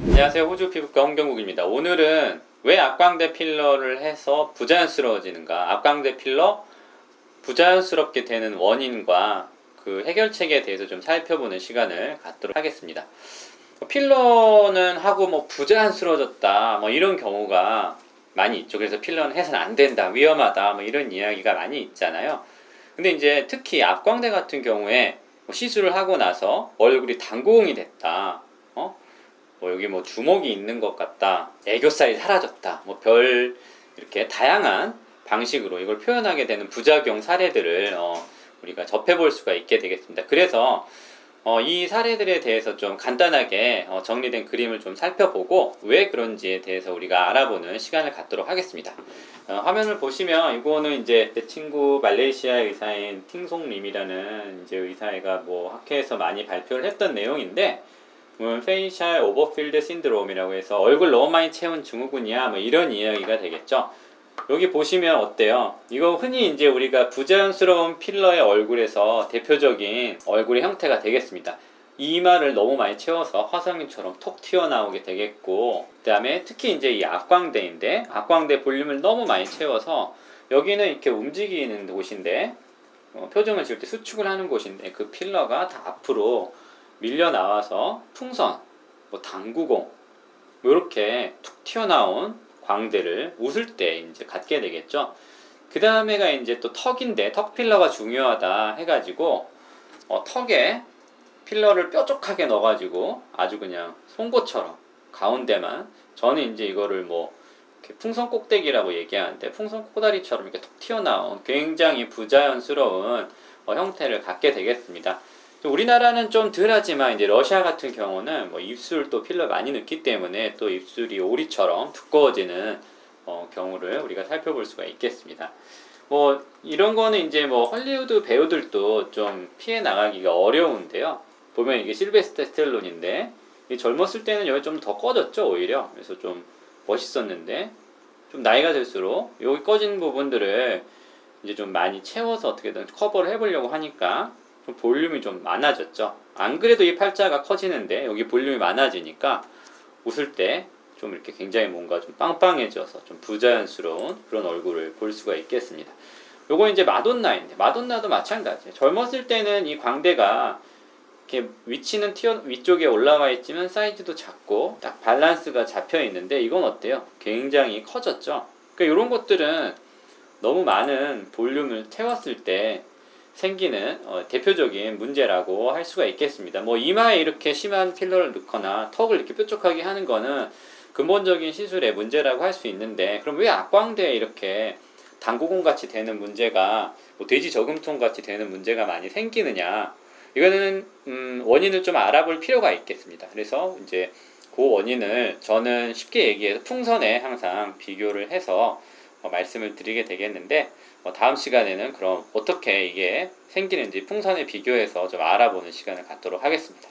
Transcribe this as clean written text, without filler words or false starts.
안녕하세요. 호주 피부과 홍경국입니다. 오늘은 왜 앞광대 필러를 해서 부자연스러워지는가, 앞광대 필러 부자연스럽게 되는 원인과 그 해결책에 대해서 좀 살펴보는 시간을 갖도록 하겠습니다. 필러는 하고 뭐 부자연스러워졌다 뭐 이런 경우가 많이 있죠. 그래서 필러는 해서는 안 된다, 위험하다 뭐 이런 이야기가 많이 있잖아요. 근데 이제 특히 앞광대 같은 경우에 뭐 시술을 하고 나서 얼굴이 당구공이 됐다, 뭐 여기 뭐 주먹이 있는 것 같다, 애교살이 사라졌다, 뭐 별 이렇게 다양한 방식으로 이걸 표현하게 되는 부작용 사례들을 우리가 접해볼 수가 있게 되겠습니다. 그래서 이 사례들에 대해서 좀 간단하게 정리된 그림을 좀 살펴보고 왜 그런지에 대해서 우리가 알아보는 시간을 갖도록 하겠습니다. 화면을 보시면 이거는 이제 제 친구 말레이시아 의사인 팅송림이라는 이제 의사가 뭐 학회에서 많이 발표를 했던 내용인데, 페이셜 오버필드 신드롬이라고 해서 얼굴 너무 많이 채운 증후군이야 뭐 이런 이야기가 되겠죠. 여기 보시면 어때요? 이거 흔히 이제 우리가 부자연스러운 필러의 얼굴에서 대표적인 얼굴의 형태가 되겠습니다. 이마를 너무 많이 채워서 화성인처럼 톡 튀어나오게 되겠고, 그 다음에 특히 이제 이 앞광대인데, 앞광대 볼륨을 너무 많이 채워서 여기는 이렇게 움직이는 곳인데, 표정을 지을 때 수축을 하는 곳인데, 그 필러가 다 앞으로 밀려 나와서 풍선, 뭐 당구공, 이렇게 툭 튀어나온 광대를 웃을 때 이제 갖게 되겠죠. 그 다음에가 이제 또 턱인데, 턱 필러가 중요하다 해가지고 턱에 필러를 뾰족하게 넣어가지고 아주 그냥 송곳처럼 가운데만, 저는 이제 이거를 뭐 이렇게 풍선 꼭대기라고 얘기하는데, 풍선 코다리처럼 이렇게 툭 튀어나온 굉장히 부자연스러운 형태를 갖게 되겠습니다. 우리나라는 좀 덜하지만 이제 러시아 같은 경우는 뭐 입술 또 필러 많이 넣기 때문에 또 입술이 오리처럼 두꺼워지는 경우를 우리가 살펴볼 수가 있겠습니다. 뭐 이런 거는 이제 뭐 헐리우드 배우들도 좀 피해 나가기가 어려운데요. 보면 이게 실베스터 스텔론인데, 젊었을 때는 여기 좀 더 꺼졌죠, 오히려. 그래서 좀 멋있었는데, 좀 나이가 들수록 여기 꺼진 부분들을 이제 좀 많이 채워서 어떻게든 커버를 해보려고 하니까 좀 볼륨이 좀 많아졌죠. 안 그래도 이 팔자가 커지는데 여기 볼륨이 많아지니까 웃을 때 좀 이렇게 굉장히 뭔가 좀 빵빵해져서 좀 부자연스러운 그런 얼굴을 볼 수가 있겠습니다. 요거 이제 마돈나인데, 마돈나도 마찬가지예요. 젊었을 때는 이 광대가 이렇게 위치는 위쪽에 올라와 있지만 사이즈도 작고 딱 밸런스가 잡혀 있는데, 이건 어때요? 굉장히 커졌죠. 그러니까 이런 것들은 너무 많은 볼륨을 채웠을 때 생기는 대표적인 문제라고 할 수가 있겠습니다. 뭐 이마에 이렇게 심한 필러를 넣거나 턱을 이렇게 뾰족하게 하는 거는 근본적인 시술의 문제라고 할 수 있는데, 그럼 왜 앞광대에 이렇게 당구공 같이 되는 문제가, 뭐 돼지 저금통 같이 되는 문제가 많이 생기느냐? 이거는 원인을 좀 알아볼 필요가 있겠습니다. 그래서 이제 그 원인을 저는 쉽게 얘기해서 풍선에 항상 비교를 해서 말씀을 드리게 되겠는데, 다음 시간에는 그럼 어떻게 이게 생기는지 풍선에 비교해서 좀 알아보는 시간을 갖도록 하겠습니다.